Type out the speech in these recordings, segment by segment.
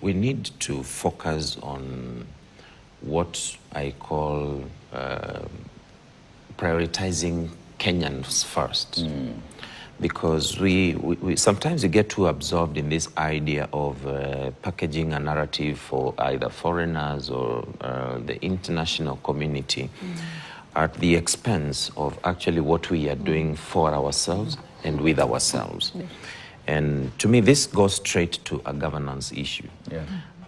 we need to focus on what I call prioritizing Kenyans first. Because we sometimes we get too absorbed in this idea of packaging a narrative for either foreigners or the international community at the expense of actually what we are doing for ourselves and with ourselves. And to me, this goes straight to a governance issue.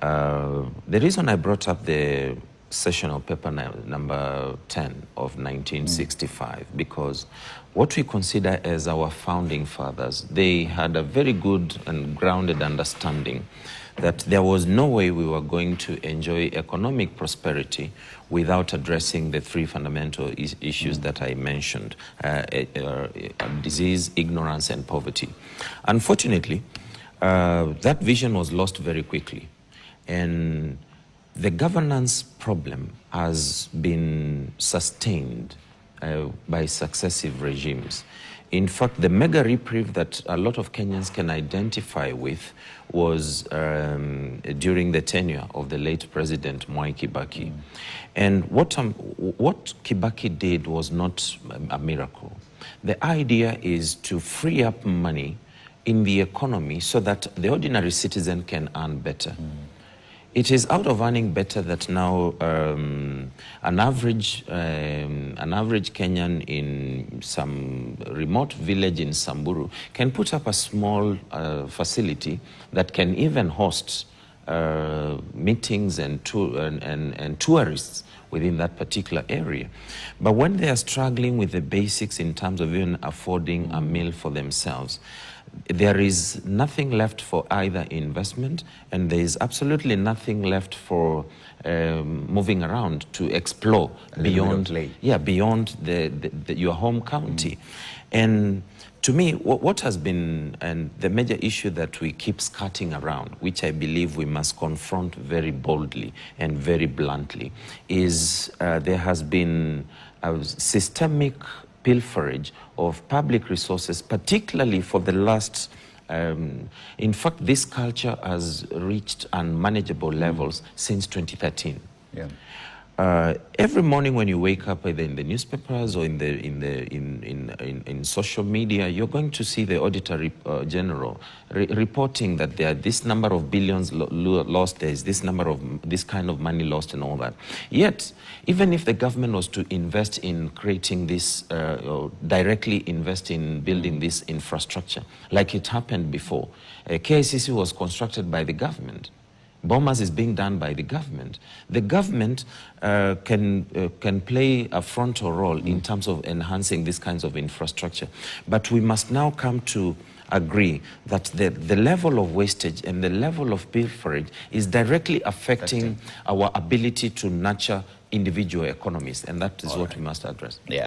The reason I brought up the sessional paper number 10 of 1965, because what we consider as our founding fathers, they had a very good and grounded understanding that there was no way we were going to enjoy economic prosperity without addressing the three fundamental issues that I mentioned, disease, ignorance, and poverty. Unfortunately, that vision was lost very quickly. And the governance problem has been sustained by successive regimes. In fact, the mega reprieve that a lot of Kenyans can identify with was during the tenure of the late President Mwai Kibaki. And what Kibaki did was not a miracle. The idea is to free up money in the economy so that the ordinary citizen can earn better. It is out of earning better that now an average Kenyan in some remote village in Samburu can put up a small facility that can even host meetings and tourists within that particular area. But when they are struggling with the basics in terms of even affording a meal for themselves, there is nothing left for either investment, and there is absolutely nothing left for moving around to explore beyond your home county. And to me, what has been, and the major issue that we keep skirting around, which I believe we must confront very boldly and very bluntly, is there has been a systemic pilferage of public resources, particularly for the last, in fact, this culture has reached unmanageable levels since 2013. Every morning when you wake up, either in the newspapers or in social media, you're going to see the Auditor General reporting that there are this number of billions lost, there is this number of this kind of money lost and all that. Yet, even if the government was to invest in creating this, or directly invest in building this infrastructure, like it happened before, KICC was constructed by the government. Bomas is being done by the government. The government can play a frontal role in terms of enhancing these kinds of infrastructure. But we must now come to agree that the level of wastage and the level of pilferage is directly affecting our ability to nurture individual economies, and that is what we must address.